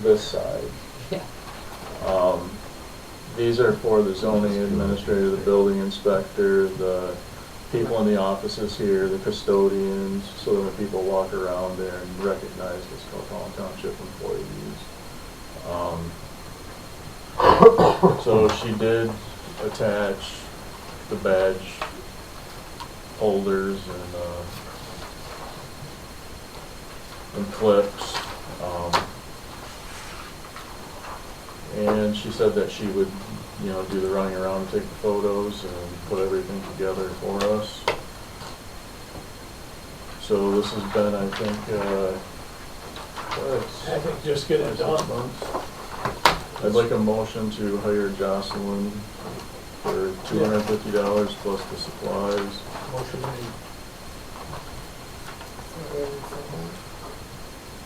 this side. Yeah. These are for the zoning administrator, the building inspector, the people in the offices here, the custodians, so that when people walk around there and recognize this Calhoun Township employees. So she did attach the badge holders and clips. And she said that she would, do the running around and take the photos and put everything together for us. So this has been, I think just get it done. months. I'd like a motion to hire Jocelyn for $250 plus the supplies. Motion made.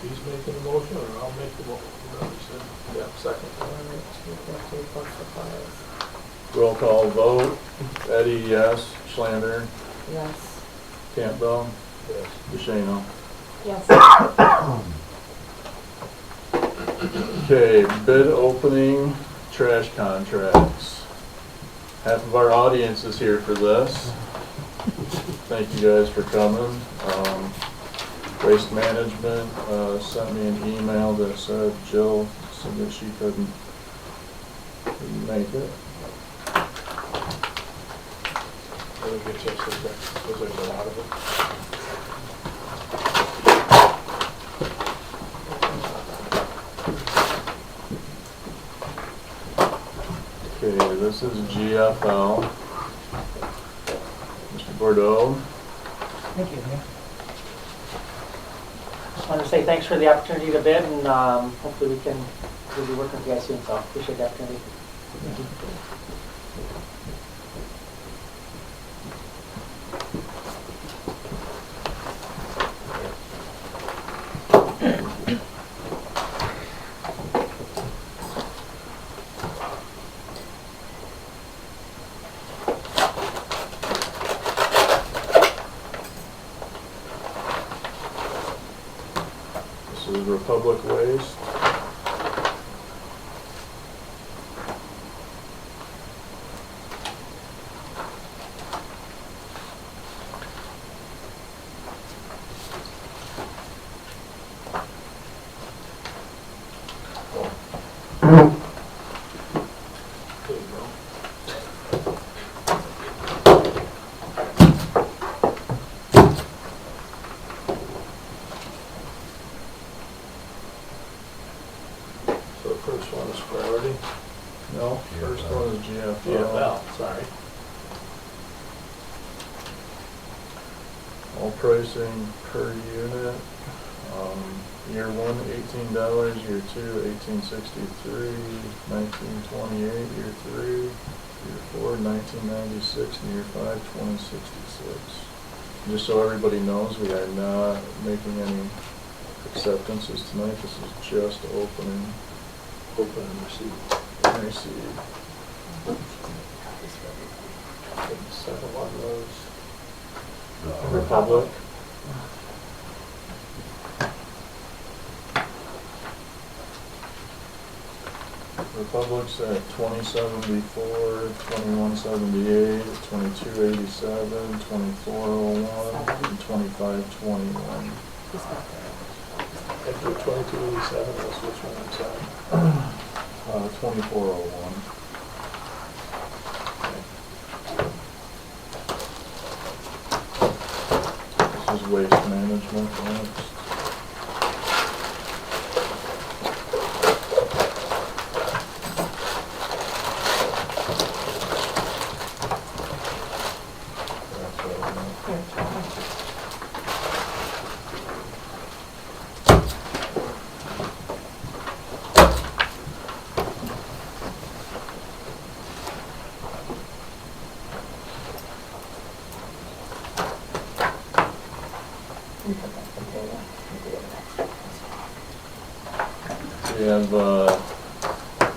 He's making the motion, or I'll make the motion. Yeah, second. Roll call vote. Eddie, yes. Schlander, Yes. Campbell, Yes. Bushano. Yes. Okay, bid opening, trash contracts. Half of our audience is here for this. Thank you guys for coming. Waste Management sent me an email that said Jill said that she couldn't make it. Let me get you a second, because there's a lot of it. Okay, this is GFL. Mr. Bordeaux. Thank you. Just wanted to say thanks for the opportunity to bid, and hopefully we'll be working with you guys soon, so appreciate the opportunity. Thank you. This is Republic Waste. There you go. So the first one is priority. No, first one is GFL. GFL, sorry. All pricing per unit. Year one, $18. Year two, $18.63. 1928. Year three. Year four, $19.96. And year five, $20.66. Just so everybody knows, we are not making any acceptances tonight. This is just opening Open and receive. and receive. The second one was Republic. Republic's at 2074, 2178, 2287, 2401, and 2521. after 2287, was which one, I'm sorry? 2401. This is Waste Management next. That's what I meant. We have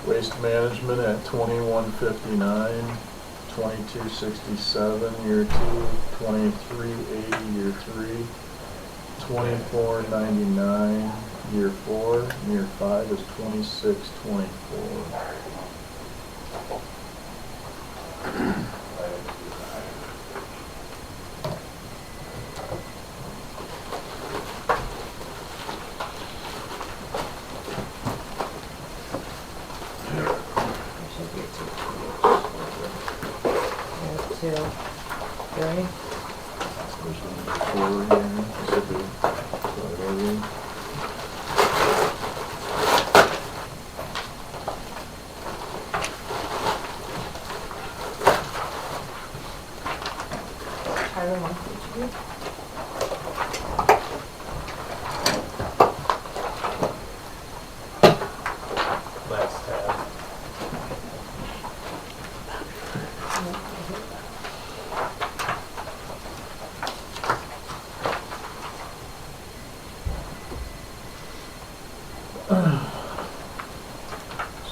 Waste Management at 2159, 2267, year two, 2380, year three, 2499, Year 4, and year 5 is 26-24. Two, three. There's only 4 here. This would be priority. Tyler wants you to do. Last tab.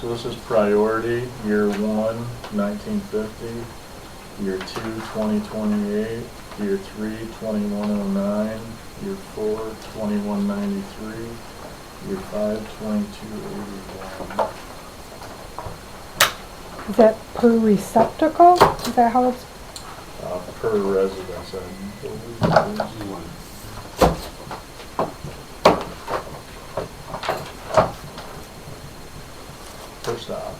So this is priority, year 1, 1950, year 2, 2028, year 3, 2109, year 4, 2193, year 5, 2281. Is that per receptacle? Is that how it's, Per residence, I believe it is. Per stop,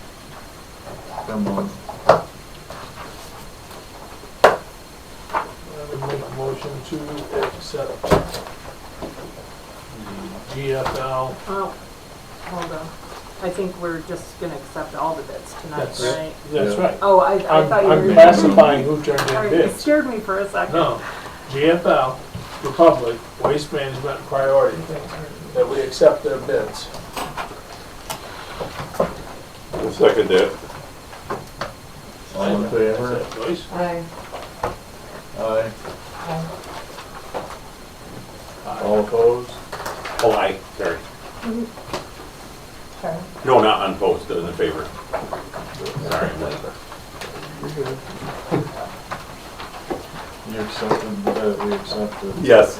per month. I would make a motion to accept the GFL. Oh, hold on. I think we're just gonna accept all the bids tonight, That's right? That's Yeah. right. Oh, I thought you were. I'm classifying who turned in Sorry, you bids. scared me for a second. No, GFL, Republic, Waste Management and Priority, that we accept their bids. I'll second that. All in favor? That's it, Joyce? Aye. Aye. All opposed? Oh, aye, sorry. Sorry. No, not unopposed, in favor. Sorry. You're good. You accepted, we accepted. Yes.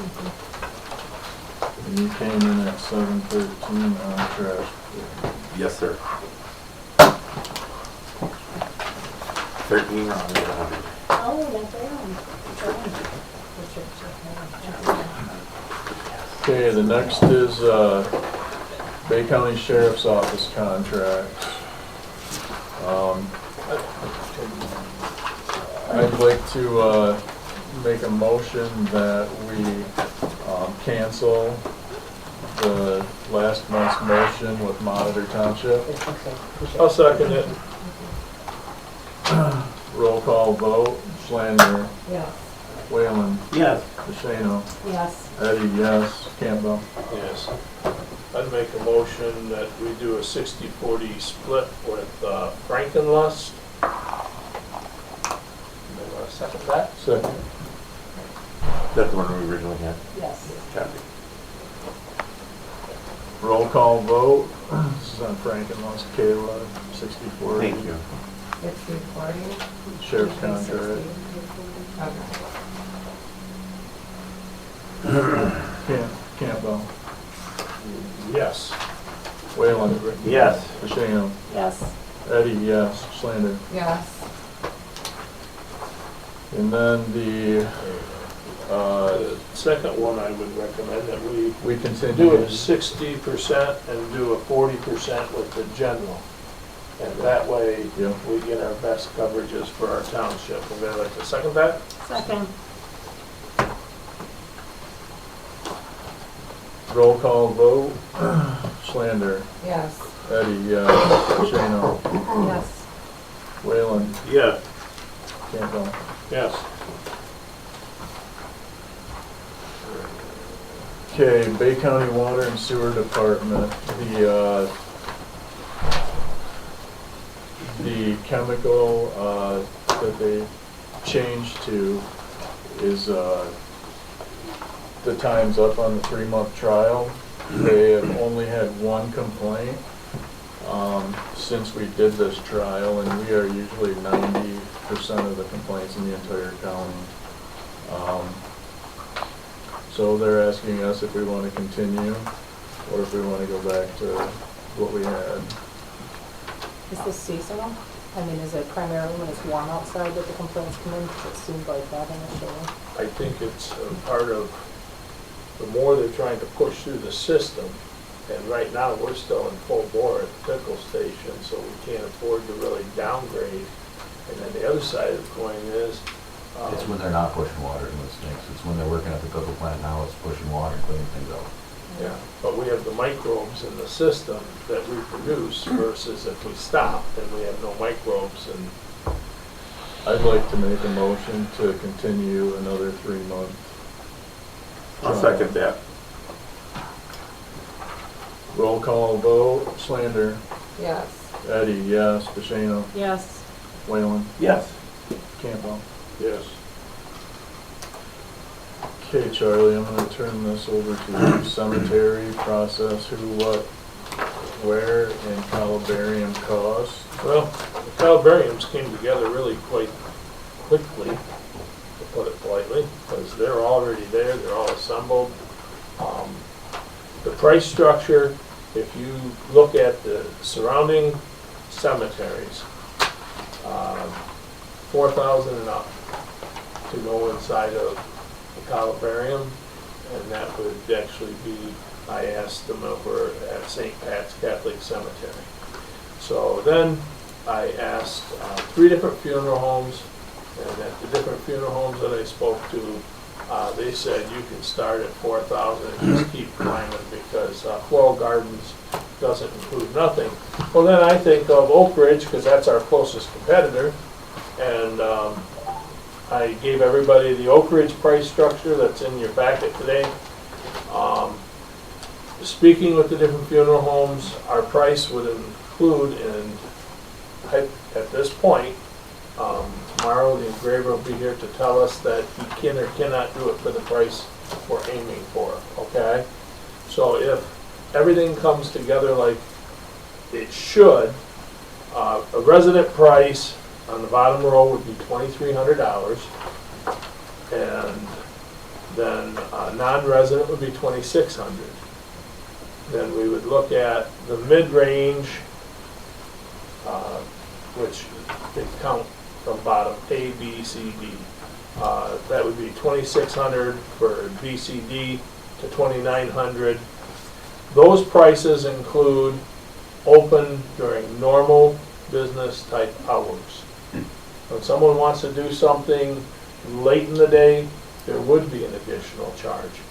And you came in at 713 on trash. Yes, sir. 13 rounds. Okay, the next is Bay County Sheriff's Office contracts. I'd like to make a motion that we cancel the last month's motion with Monitor Township. I'll second it. Roll call vote, Schlander, Yes. Whalen, Yes. DeShano, Yes. Eddie, yes, Campbell. Yes. I'd make a motion that we do a 60-40 split with Frankenlust. You want to second that? Second. That's the one we originally had. Yes. Copy. Roll call vote, this is on Frankenmuth, Kayla, 64. Thank you. 60-40. Sheriff's contract. Campbell, Yes. Whalen, Yes. DeShano, Yes. Eddie, yes, Schlander. Yes. And then the The second one, I would recommend that we we do continue. a 60% and do a 40% with the general. And that way, Yeah. we get our best coverages for our township. Would I like to second that? Second. Roll call vote, Schlander, Yes. Eddie, yes, DeShano, Yes. Whalen, Yes. Campbell. Yes. Okay, Bay County Water and Sewer Department, the chemical that they changed to is the time's up on the 3-month trial. They have only had one complaint since we did this trial, and we are usually 90% of the complaints in the entire county. So they're asking us if we want to continue. or if we wanna go back to what we had. Is this seasonal? I mean, is it primarily when it's warm outside that the complaints come in? 'Cause it seemed like that initially. I think it's a part of, the more they're trying to push through the system, and right now, we're still in full bore at the pickle station, so we can't afford to really downgrade. And then the other side of the coin is, It's when they're not pushing water and it stinks. It's when they're working at the pickle plant now, it's pushing water and cleaning things out. yeah, but we have the microbes in the system that we produce versus if we stop, then we have no microbes and, I'd like to make a motion to continue another 3 months. I'll second that. Roll call vote, Slander, Yes. Eddie, yes, Pashano, Yes. Whalen, Yes. Campbell. yes. Okay, Charlie, I'm gonna turn this over to you. Cemetery process, who, what, where, and columbarium cost. Well, the columbariums came together really quite quickly, to put it politely, because they're already there, they're all assembled. The price structure, if you look at the surrounding cemeteries, 4,000 and up to go inside of the columbarium, and that would actually be, I asked them over at St. Pat's Catholic Cemetery. So then I asked 3 different funeral homes, and at the different funeral homes that I spoke to, they said you can start at 4,000 and just keep climbing because Floral Gardens doesn't include nothing. Well, then I think of Oak Ridge because that's our closest competitor, and I gave everybody the Oak Ridge price structure that's in your packet today. Speaking with the different funeral homes, our price would include, and at this point, tomorrow the engraver will be here to tell us that he can or cannot do it for the price we're aiming for, okay? So if everything comes together like it should, a resident price on the bottom row would be $2,300, and then non-resident would be $2,600. Then we would look at the mid-range, which they count from bottom A, B, C, D. That would be $2,600 for B, C, D to $2,900. Those prices include open during normal business type hours. When someone wants to do something late in the day, there would be an additional charge.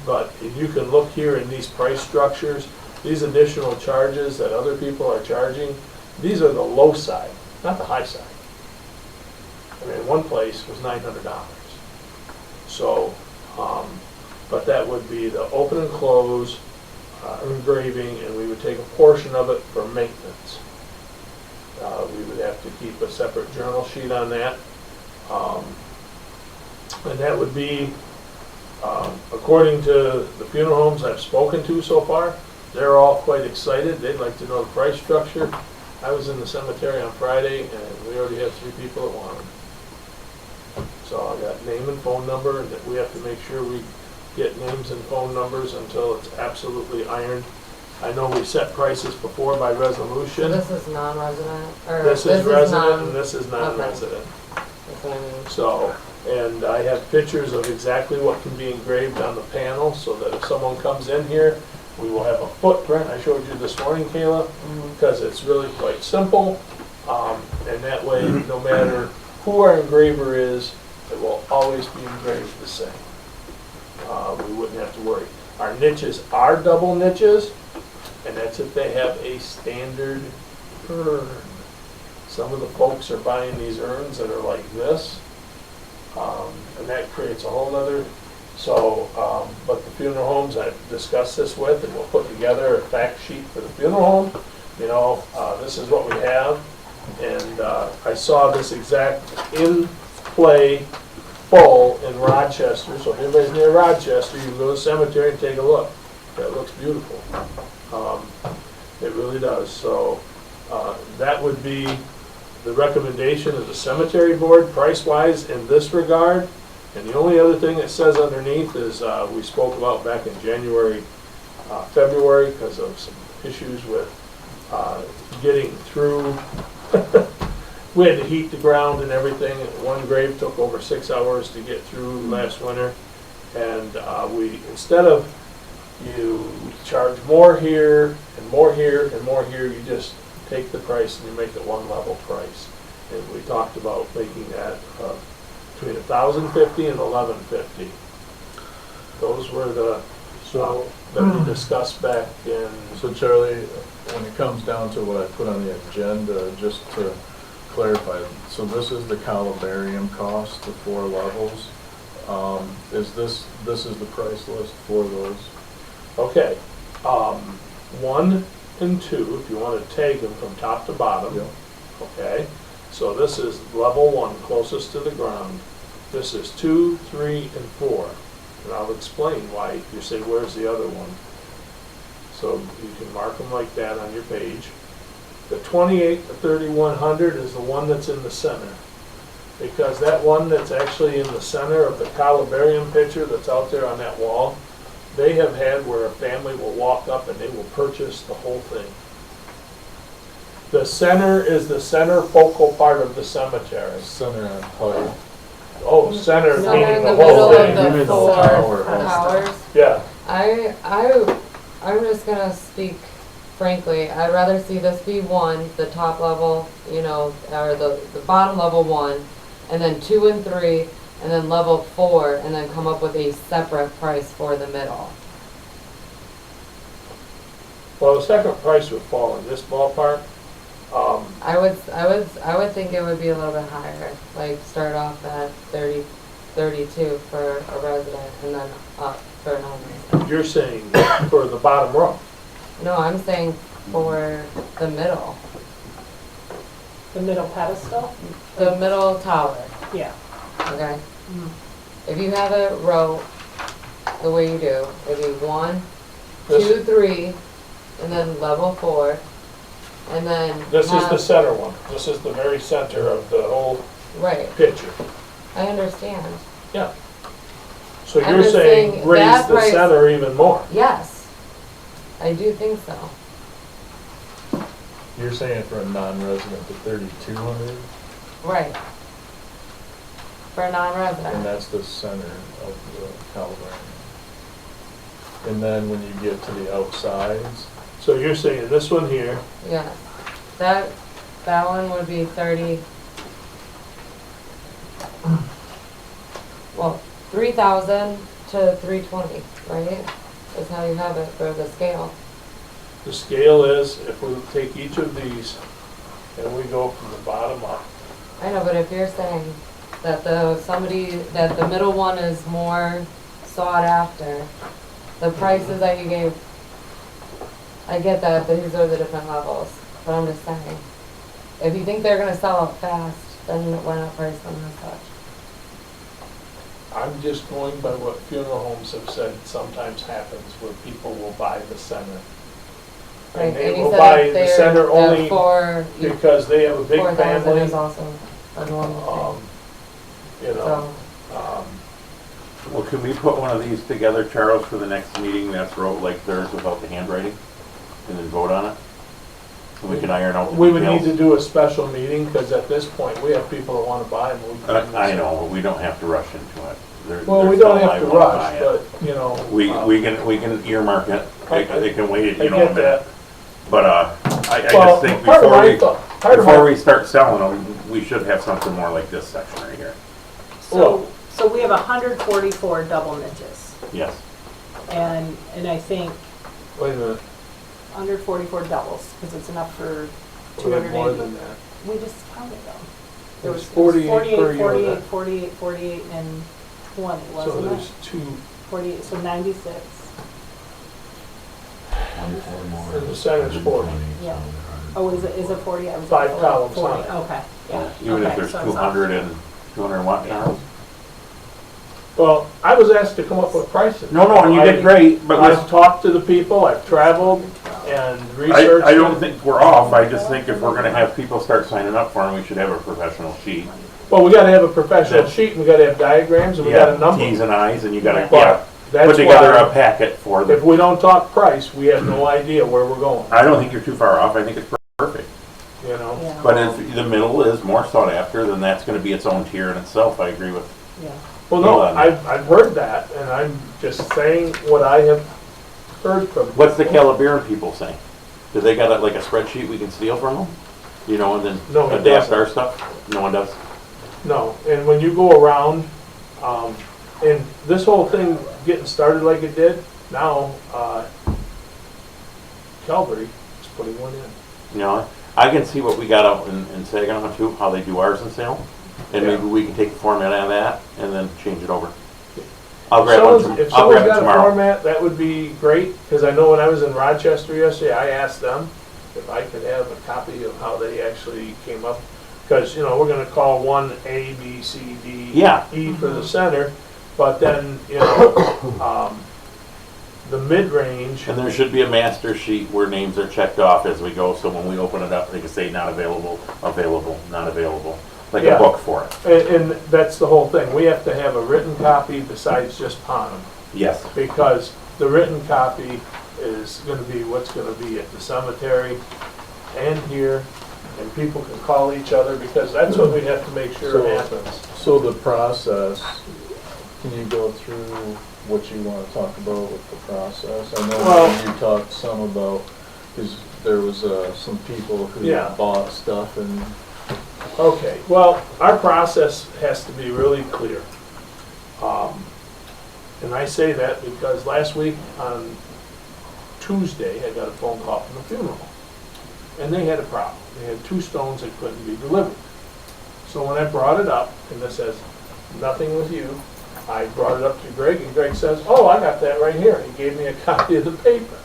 But if you can look here in these price structures, these additional charges that other people are charging, these are the low side, not the high side. I mean, one place was $900. So, but that would be the open and close, engraving, and we would take a portion of it for maintenance. We would have to keep a separate journal sheet on that. And that would be, according to the funeral homes I've spoken to so far, they're all quite excited. They'd like to know the price structure. I was in the cemetery on Friday, and we already had 3 people that wanted them. So I got name and phone number, and we have to make sure we get names and phone numbers until it's absolutely ironed. I know we set prices before by resolution. This is non-resident, or This is resident and non, this is non-resident. that's what I mean. So, and I have pictures of exactly what can be engraved on the panel, so that if someone comes in here, we will have a footprint. I showed you this morning, Kayla, because it's really quite simple. And that way, no matter who our engraver is, it will always be engraved the same. We wouldn't have to worry. Our niches are double niches, and that's if they have a standard urn. Some of the folks are buying these urns that are like this, and that creates a whole other. So, but the funeral homes I've discussed this with, and we'll put together a fact sheet for the funeral home. You know, this is what we have, and I saw this exact in play full in Rochester. So if anybody's near Rochester, you can go to the cemetery and take a look. That looks beautiful. It really does. So that would be the recommendation of the cemetery board price-wise in this regard. And the only other thing it says underneath is we spoke about back in January February because of some issues with getting through. We had to heat the ground and everything. One grave took over 6 hours to get through last winter. And we, instead of you charge more here and more here and more here, you just take the price and you make it one level price. And we talked about making that between $1,050 and $1,150. Those were the, that we discussed back in. So Charlie, when it comes down to what I put on the agenda, just to clarify, so this is the columbarium cost, the 4 levels. This is the price list for those? Okay, 1 and 2, if you want to tag them from top to bottom. Yeah. Okay, so this is level 1, closest to the ground. This is 2, 3, and 4. And I'll explain why. You say, where's the other one? So you can mark them like that on your page. The 28 to 3100 is the one that's in the center. Because that one that's actually in the center of the columbarium picture that's out there on that wall, they have had where a family will walk up and they will purchase the whole thing. The center is the center focal part of the cemetery. Center on height. Oh, center So they're meaning in the the whole middle thing. of You the mean the 4 tower. towers. Yeah, I'm just gonna speak frankly. I'd rather see this be 1, the top level, you know, or the bottom level 1, and then 2 and 3, and then level 4, and then come up with a separate price for the middle. well, the second price would fall in this ballpark. I would think it would be a little bit higher, like start off at 30, 32 for a resident, and then up for a non-resident. You're saying for the bottom row. No, I'm saying for the middle, The middle pedestal? the middle tower, Yeah. okay? Mm. If you have it row the way you do, it'd be 1, This- 2, 3, and then level 4, and then This is the have- center one. This is the very center of the whole right. picture. I understand. Yeah. So I'm you're just saying saying raise that the price- center even more? Yes, I do think so. You're saying for a non-resident to 3,200, Right. For a and non-resident. that's the center of the columbarium. And then when you get to the outsides, So you're saying this one here, Yes. That one would be 30. Well, 3,000 to 320, right? Is how you have it for the scale. the scale is, if we take each of these and we go from the bottom up, I know, but if you're saying that that the middle one is more sought after, the prices that you gave, I get that, these are the different levels, but I'm just saying, if you think they're gonna sell out fast, then why not price them as such? I'm just going by what funeral homes have said sometimes happens where people will buy the center. Right, And they you will said buy if the they're- center that only you- because they have a big 4,000 family. is also a normal You thing, know, so, Well, can we put one of these together, Charles, for the next meeting that's wrote like theirs without the handwriting? And then vote on it? And we can iron out the we would need to details? do a special meeting because at this point, we have people that want to buy them. I know, but we don't have to rush into it. Well, we There's don't some have I to wanna rush, buy it. but, you know. We can earmark it, I- they can wait, I you know, a get minute. that. But, I Well, just think part of before my we, thought- part of before my- we start selling them, we should have something more like this section right here. So we have 144 double niches, Yes. and I think Wait a minute, 144 doubles, because it's enough for we have 280. more than that. We just counted them. There There's was 48 per 48, unit. 48, and 20, So wasn't it? there's two, 48, so 96. 24 more. And the center's 40. 120, Yeah. so Oh, is it 40? I was 5 at columns 40. on it. Okay, yeah. Even if Okay, there's so it's 200 and 200 what, Charles? well, I was asked to come up with prices. No, and you did great, but I've talked to the people, I've traveled and researched. I don't them. think we're off, I just think if we're gonna have people start signing up for them, we should have a professional sheet. Well, we gotta have a professional sheet, and we gotta have diagrams, and we gotta number. T's and I's, and you gotta, But yeah, that's put together a why, packet for if them. we don't talk price, we have no idea where we're going, I don't think you're too far off, I think it's perfect. you know? Yeah, But if the middle is more sought after, then that's gonna be its own tier in itself, I agree with. yeah. Well, no, Hold on. I've heard that, and I'm just saying what I have heard from. What's the Calabarin people saying? Do they got like a spreadsheet we can steal from them? You know, and then No, it adapt doesn't. our stuff? No one does? No, and when you go around, and this whole thing getting started like it did, now, Calvary is putting one in. You know, I can see what we got out in Saginaw too, how they do ours in Salem. And Yeah. maybe we can take the format out of that and then change it over. I'll grab If I'll someone's grab it got a tomorrow. format, that would be great, because I know when I was in Rochester yesterday, I asked them if I could have a copy of how they actually came up. Because, you know, we're gonna call one A, B, C, D, Yeah. E for the center, but then, you know, the mid-range, And there should be a master sheet where names are checked off as we go, so when we open it up, they can say not available, available, not available. Like Yeah. a book for it. and that's the whole thing. We have to have a written copy besides just Ponham. Yes. Because the written copy is gonna be what's gonna be at the cemetery and here, and people can call each other, because that's what we have to make sure So- happens. So the process, can you go through what you want to talk about with the process? I know Well- you talked some about, because there was some people who Yeah. bought stuff and, Okay, well, our process has to be really clear. And I say that because last week on Tuesday, I got a phone call from the funeral home. And they had a problem. They had 2 stones that couldn't be delivered. So when I brought it up, and this says, nothing with you, I brought it up to Greg, and Greg says, oh, I got that right here. He gave me a copy of the paper.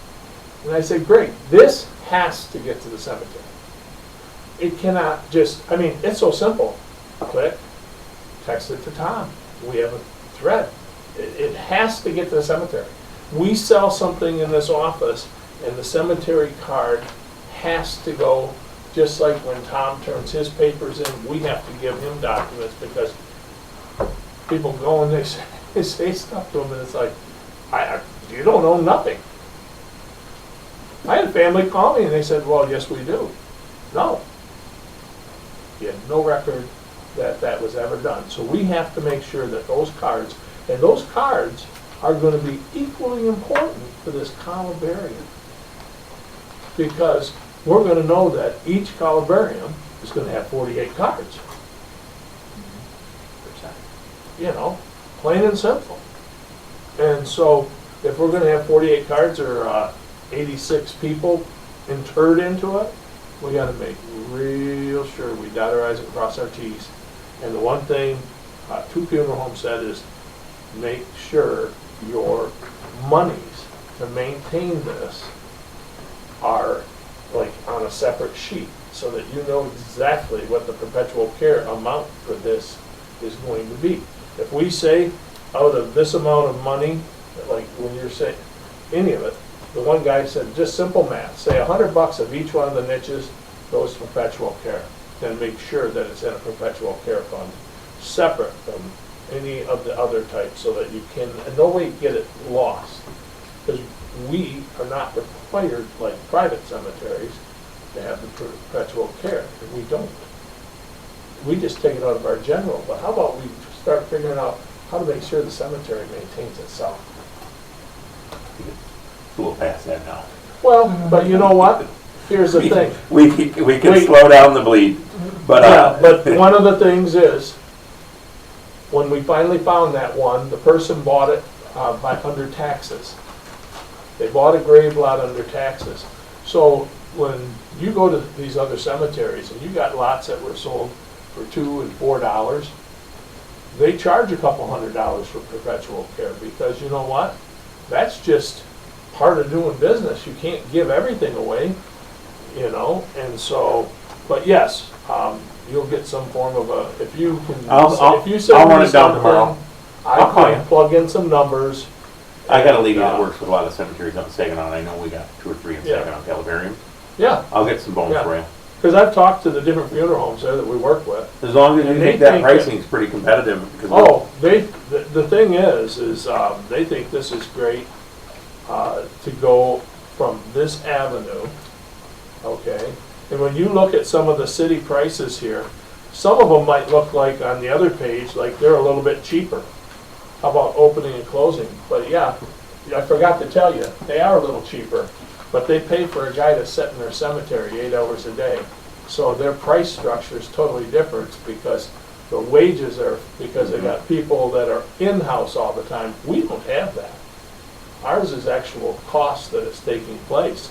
And I said, Greg, this has to get to the cemetery. It cannot just, I mean, it's so simple. Click, text it to Tom. We have a thread. It has to get to the cemetery. We sell something in this office, and the cemetery card has to go, just like when Tom turns his papers in, we have to give him documents, because people go and they say stuff to him, and it's like, you don't own nothing. I had a family call me, and they said, well, yes, we do. No. You had no record that that was ever done. So we have to make sure that those cards, and those cards are going to be equally important for this columbarium. Because we're going to know that each columbarium is going to have 48 cards. You know, plain and simple. And so if we're going to have 48 cards or 86 people interred into it, we got to make real sure we dot our I's and cross our T's. And the one thing 2 funeral homes said is, make sure your monies to maintain this are like on a separate sheet, so that you know exactly what the perpetual care amount for this is going to be. If we say out of this amount of money, like when you're saying any of it, the one guy said, just simple math, say $100 of each one of the niches goes to perpetual care. Then make sure that it's in a perpetual care fund, separate from any of the other types, so that you can in no way get it lost. Because we are not required, like private cemeteries, to have the perpetual care, and we don't. We just take it out of our general, but how about we start figuring out how to make sure the cemetery maintains itself? It's a little past that now. Well, but you know what? Here's the thing. We can Wait. slow down the bleed, but, Yeah, but one of the things is, when we finally found that one, the person bought it under taxes. They bought a grave lot under taxes. So when you go to these other cemeteries and you got lots that were sold for $2 and $4, they charge a couple $100 for perpetual care, because you know what? That's just part of doing business. You can't give everything away, you know, and so, but yes, you'll get some form of a, if you can, if you send I'll run me it down tomorrow. something, I'll call I can you. plug in some numbers. I got a lady that and, works with a lot of cemeteries up in Saginaw, and I know we got 2 or 3 in Yeah. Saginaw, Calabarium. Yeah, I'll get some bones Yeah. for you. because I've talked to the different funeral homes there that we work with. As long as you And they think that think that- pricing's pretty competitive, because Oh, the thing is, they think this is great, to go from this avenue, okay? And when you look at some of the city prices here, some of them might look like on the other page, like they're a little bit cheaper. How about opening and closing? But yeah, I forgot to tell you, they are a little cheaper, but they pay for a guy to sit in their cemetery 8 hours a day. So their price structure is totally different because the wages are, because they got people that are in-house all the time. We don't have that. Ours is actual cost that is taking place.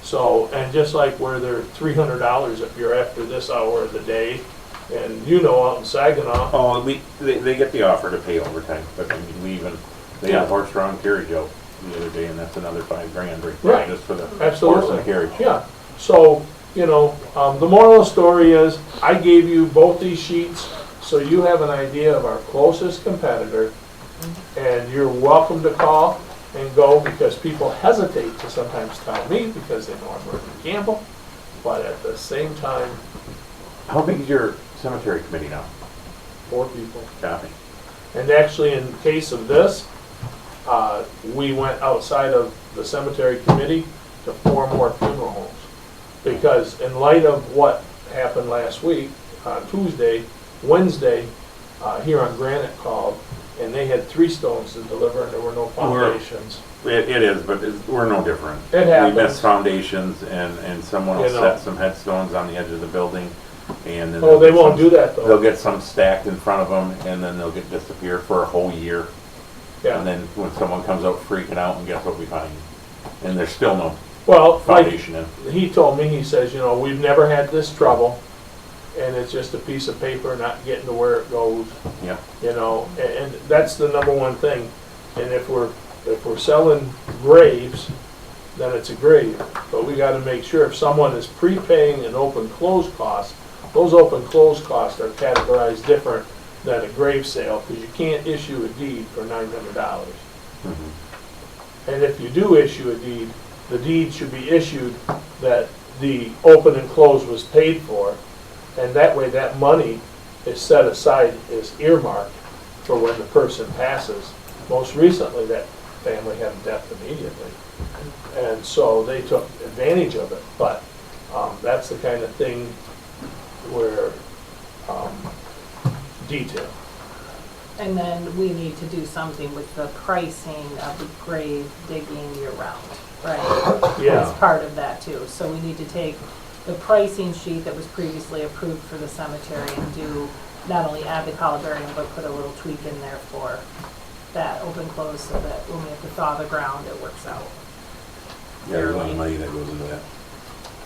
So, and just like where they're $300 if you're after this hour of the day, and you know out in Saginaw, Oh, they get the offer to pay overtime, but I mean, they had a horse-drawn carriage out the other day, and that's another $5 grand right there, Right. just for the horse absolutely. and carriage. Yeah, so, you know, the moral of the story is, I gave you both these sheets, so you have an idea of our closest competitor, and you're welcome to call and go, because people hesitate to sometimes tell me, because they know I'm working Campbell, but at the same time, How big is your cemetery committee now? 4 people. Copy. And actually, in case of this, we went outside of the cemetery committee to 4 more funeral homes. Because in light of what happened last week, on Tuesday, Wednesday, here on Granite called, and they had 3 stones to deliver and there were no foundations. It is, but we're no different. It happens. We missed foundations, and someone will You know. set some headstones on the edge of the building, and then. Oh, they won't do that though. They'll get some stacked in front of them, and then they'll disappear for a whole year. And Yeah. then when someone comes out freaking out, and guess what we find? And there's still no Well, like, foundation in. he told me, he says, you know, we've never had this trouble, and it's just a piece of paper not getting to where it goes. Yeah. You know, and that's the number one thing. And if we're selling graves, then it's a grave. But we gotta make sure if someone is prepaying an open close cost, those open close costs are categorized different than a grave sale, because you can't issue a deed for $900. Mhm. And if you do issue a deed, the deed should be issued that the open and close was paid for, and that way that money is set aside, is earmarked for when the person passes. Most recently, that family had a death immediately, and so they took advantage of it, but that's the kind of thing where, detail. And then we need to do something with the pricing of the grave digging year round, right? Yeah. It's part of that too. So we need to take the pricing sheet that was previously approved for the cemetery and do, not only add the columbarium, but put a little tweak in there for that open close, so that when we have to thaw the ground, it works out. Yeah, there's a lot of money that goes into that.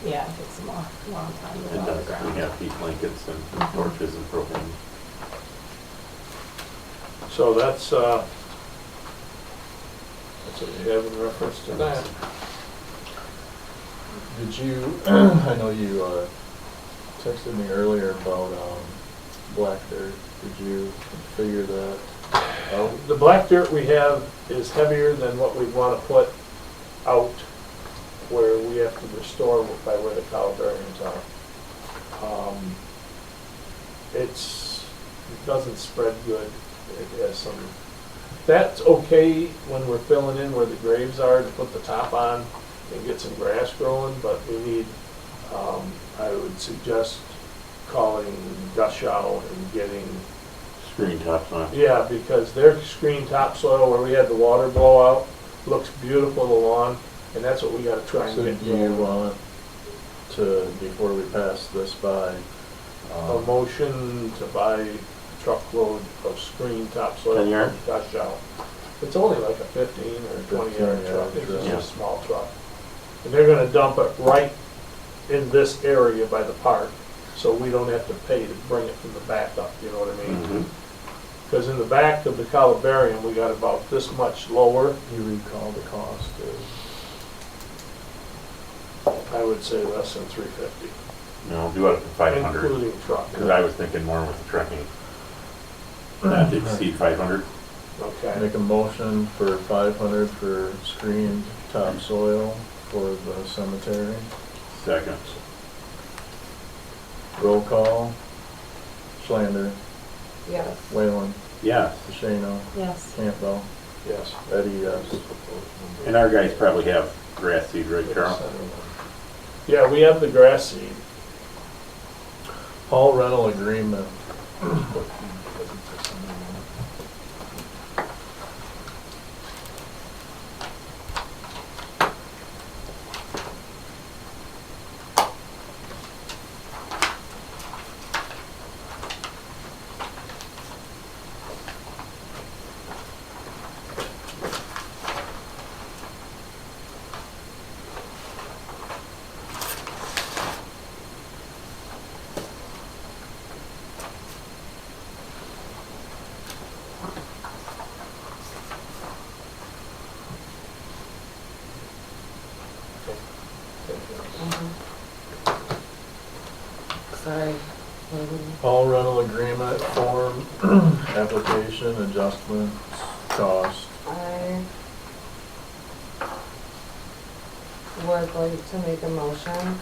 Yeah, it takes a long time to It thaw the does. ground. We have heat blankets and torches and propane. So that's what you have in reference to that. Did you, I know you texted me earlier about black dirt. Did you figure that out? The black dirt we have is heavier than what we want to put out where we have to restore by where the columbariums are. It doesn't spread good. It has some, that's okay when we're filling in where the graves are to put the top on and get some grass growing, but we need, I would suggest calling Gushow and getting, Screen tops on. yeah, because their screen topsoil where we had the water blowout looks beautiful, the lawn, and that's what we gotta try and So get do you going. want to, before we pass this by, A motion to buy a truckload of screen topsoil 10 yard? from Gushow. It's only like a 15 or 20 yard 15 truck, yard it's just truck. a small truck. And they're gonna dump it right in this area by the park, so we don't have to pay to bring it from the back up, you know what I mean? Mhm. Because in the back of the columbarium, we got about this much lower, do you recall the cost is? I would say less than 350, No, do it up to 500, including truck. because I was thinking more with the trucking. Not to exceed 500. Okay, Make a motion for 500 for screened topsoil for the cemetery. Second. Roll call. Schlander, Yes. Whalen, Yes, Shano, Yes. Campbell, Yes. Eddie, yes. and our guys probably have grass seed, right, Carol? Yeah, we have the grass seed. Hall rental agreement. Sorry. Hall rental agreement form, application, adjustments, cost. I would like to make a motion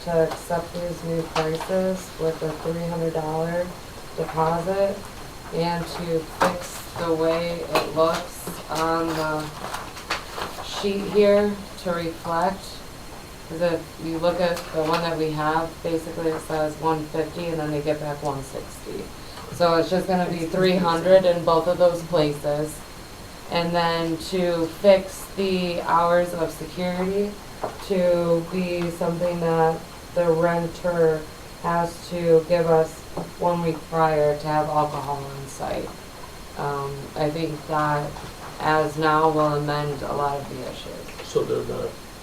to accept these new prices with a $300 deposit and to fix the way it looks on the sheet here to reflect. Because if you look at the one that we have, basically it says 150 and then they get back 160. So it's just gonna be 300 in both of those places. And then to fix the hours of security to be something that the renter has to give us 1 week prior to have alcohol on site. I think that as now will amend a lot of the issues. So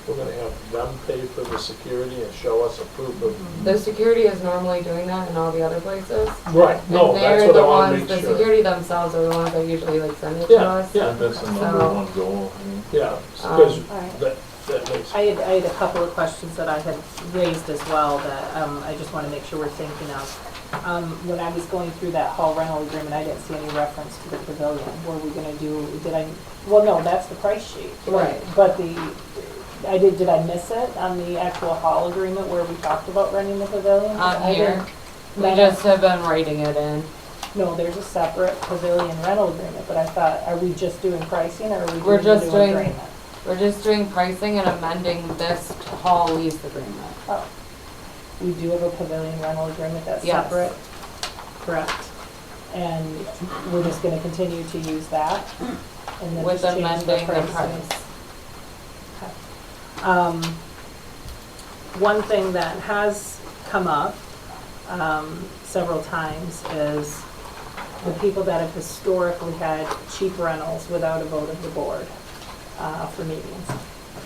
we're gonna have them pay for the security and show us a proof of. The security is normally doing that in all the other places. Right, no, And that's they're what the I wanna ones, make the sure. security themselves are the ones that usually like send it to Yeah, us. yeah. That's the number So- one goal. I mean. Yeah, because Alright. that makes. I had a couple of questions that I had raised as well that I just want to make sure we're thinking of. When I was going through that hall rental agreement, I didn't see any reference to the pavilion. Were we going to do, well, no, that's the price sheet. Right. But did I miss it on the actual hall agreement where we talked about renting the pavilion? On I here, didn't- we just have been writing it in. No, there's a separate pavilion rental agreement, but I thought, are we just doing pricing or are we We're doing a just new doing- agreement? We're just doing pricing and amending this hall lease agreement. Oh, we do have a pavilion rental agreement that's Yes. separate? Correct. And we're just gonna continue to use that? And then With just change amending the pricing? price. One thing that has come up, several times is the people that have historically had cheap rentals without a vote of the board, for meetings.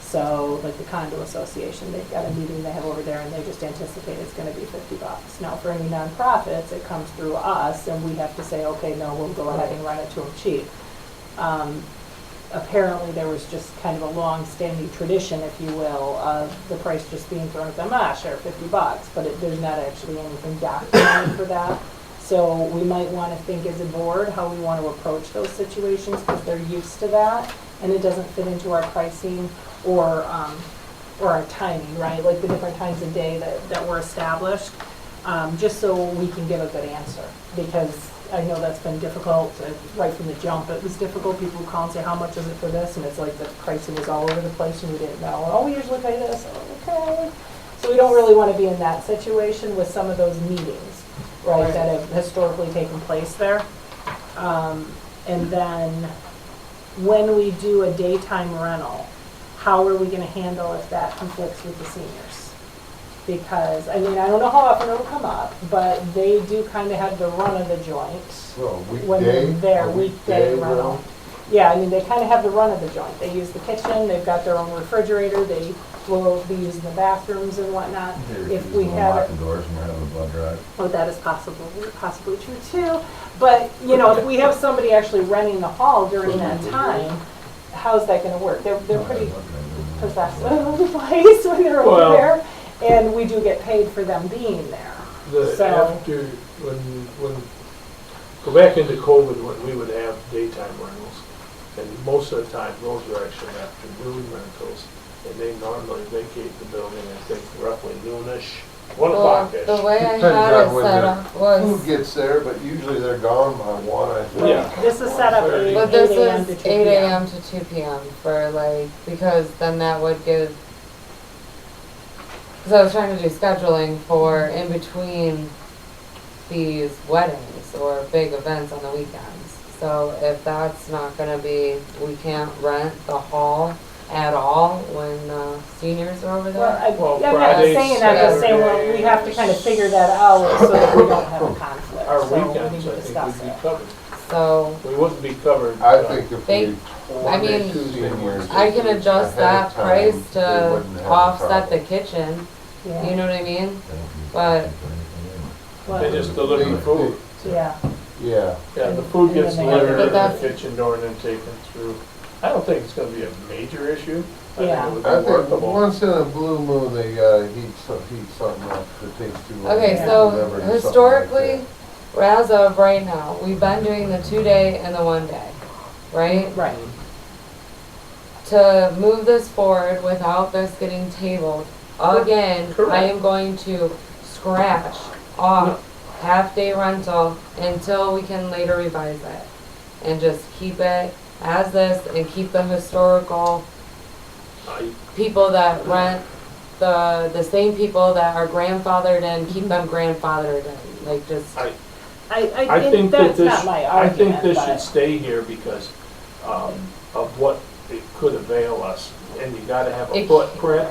So, like the condo association, they've got a meeting they have over there and they just anticipate it's gonna be $50. Now, for any nonprofits, it comes through us and we have to say, okay, no, we'll go ahead and rent it to them cheap. Apparently, there was just kind of a long-standing tradition, if you will, of the price just being thrown at them, sure, $50, but there's not actually anything documented for that. So we might want to think as a board how we want to approach those situations because they're used to that and it doesn't fit into our pricing or our timing, right? Like the different times of day that were established, just so we can give a good answer. Because I know that's been difficult, right from the jump, it was difficult. People would call and say, how much is it for this? And it's like the pricing was all over the place and we didn't know. Oh, we usually pay this, okay. So we don't really want to be in that situation with some of those meetings, right, that have historically taken place there. And then when we do a daytime rental, how are we going to handle if that conflicts with the seniors? Because, I mean, I don't know how often it'll come up, but they do kind of have the run of the joint Well, when they're weekday, there, a weekday weekday rental. rental? Yeah, I mean, they kind of have the run of the joint. They use the kitchen, they've got their own refrigerator, they will be using the bathrooms and whatnot. If we have Lock it, the doors and we're having a blood drive. oh, that is possibly true too. But, you know, if we have somebody actually renting the hall during that time, how's that gonna work? They're pretty possessive of the place when they're over Well- there, and we do get paid for them being there. So- After, when, go back into COVID, when we would have daytime rentals, and most of the time, those were actually afternoon rentals. And they normally vacate the building, I think roughly noonish, 1 Well, o'clock-ish. the way I Depends had on it when set the up Food was, gets there, but usually they're gone by 1, I think. Yeah. This is set up 1:30. but 8 this a.m. to is 2 8 p.m. AM to 2 PM for like, because then that would give, because I was trying to do scheduling for in between these weddings or big events on the weekends. So if that's not gonna be, we can't rent the hall at all when seniors are over Well, there? Well, I'm not Friday, saying that, I'm just saying, well, we have to kind of figure that out so that we don't have a conflict. Our So we weekends, need to I think discuss we'd be it. covered. So We wouldn't be covered. I think if They- we I wanted mean, seniors I can adjust ahead that of time, price they to wouldn't have a offset the problem. kitchen, Yeah. you know what I mean? They don't use But- anything for anything Well, They just deliver the food. Yeah, Yeah, Yeah, the food gets And then they delivered have- in But the kitchen door and then taken through. I don't think it's gonna be a major issue. I think Yeah. it would I be think workable. once in a blue moon, they gotta heat something up that takes too long. Okay, Yeah. so Remember to do something like historically, as of right now, we've been doing the 2-day and the 1-day, right? right. To move this forward without this getting tabled, again, I Correct. am going to scratch off half-day rental until we can later revise it. And just keep it as this and keep the historical I- people that rent, the same people that are grandfathered in, keep them grandfathered in, like just, I think that's this not my I think argument, this but. should stay here because, of what it could avail us. And you gotta have a It- footprint,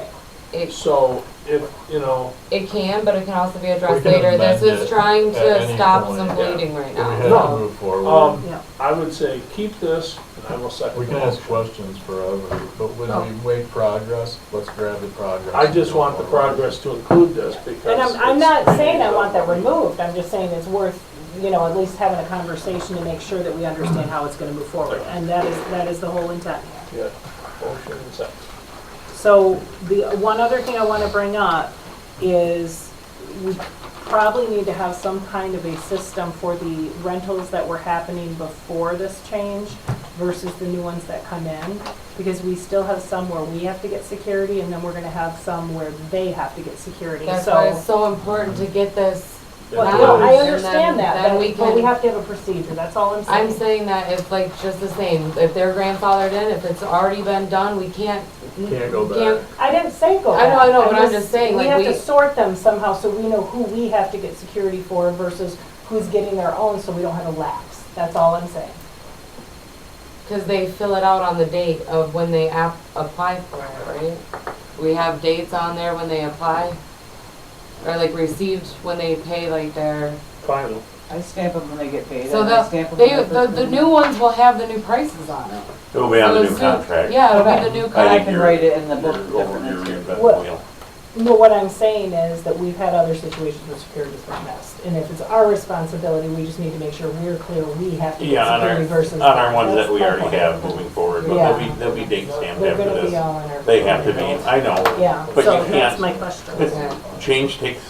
it, so if, you know, it can, but it can also be We addressed can later. This amend is it trying at to any stop point, some yeah. bleeding right We now. have to No. move forward. Yeah. I would say keep this, and I will second We the can ask motion. questions forever, but when Oh. we make progress, let's grab the progress. I just want the progress to include this because. And I'm it's not really saying I want that the- removed, I'm just saying it's worth, at least having a conversation to make sure that we understand how it's gonna move forward. And that is the whole intent here. Yeah, motion and second. So the one other thing I want to bring up is we probably need to have some kind of a system for the rentals that were happening before this change versus the new ones that come in. Because we still have some where we have to get security and then we're going to have some where they have to get security. That's So, why it's so important to get this. well, now, no, I and understand that, then we but we can, have to have a procedure, that's all I'm saying. I'm saying that if like just the same, if they're grandfathered in, if it's already been done, we can't. Can't go can't- back. I didn't say go I know, back. I know, but I'm just saying, We like, have we- to sort them somehow so we know who we have to get security for versus who's getting their own so we don't have a lapse. That's all I'm saying. Cause they fill it out on the date of when they apply for it, right? We have dates on there when they apply, or like received when they pay like their, Final. I stamp them when they get paid. so and I stamp them when the first the come new ones will have the new prices on it. It'll be on So the as new soon- contract. Yeah, it'll Okay. be the new I in. I think contract. can you're- write it in the book You're differently. over your What- wheel. No, what I'm saying is that we've had other situations where security's been missed. And if it's our responsibility, we just need to make sure we're clear we have to get Yeah, security versus. on our them. ones That's that we my already point. have moving forward, but Yeah. they'll be date stamped They're after gonna be this. all in our. They have to be, I know. Yeah, But so you that's can't- my question. Okay. Change takes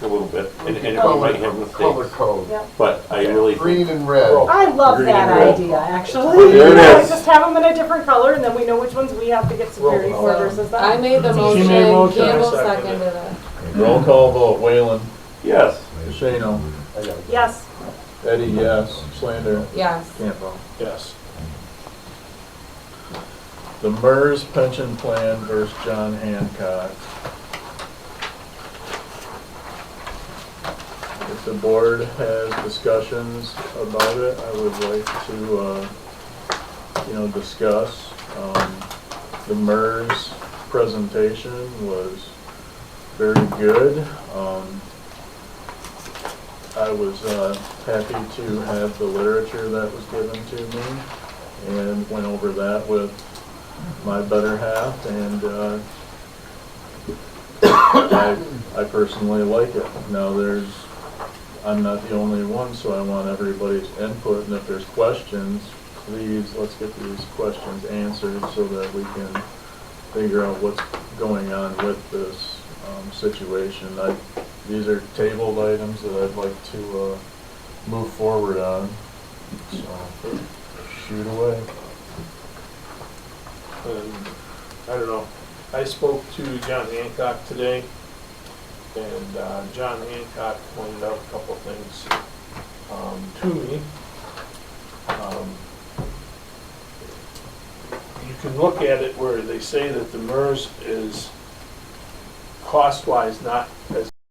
a little bit, and we Color, might have color mistakes, code, Yeah. but I really think, green and red. I love Green that and red. idea, actually. There it Yeah, is. Just have them in a different color and then we know which ones we have to get security Roll for call. versus them. I made the She motion, made a motion, I Campbell seconded seconded it. it. Roll call vote, Whalen, yes, Shano, I got it. Yes, Eddie, yes, Slander, Yes. Campbell. Yes. The MERS pension plan versus John Hancock. If the board has discussions about it, I would like to, discuss. The MERS presentation was very good. I was happy to have the literature that was given to me and went over that with my better half, and I personally like it. Now I'm not the only one, so I want everybody's input, and if there's questions, please, let's get these questions answered so that we can figure out what's going on with this situation. These are tabled items that I'd like to move forward on, so shoot away. And, I don't know, I spoke to John Hancock today, and John Hancock pointed out a couple things to me. You can look at it where they say that the MERS is cost-wise not as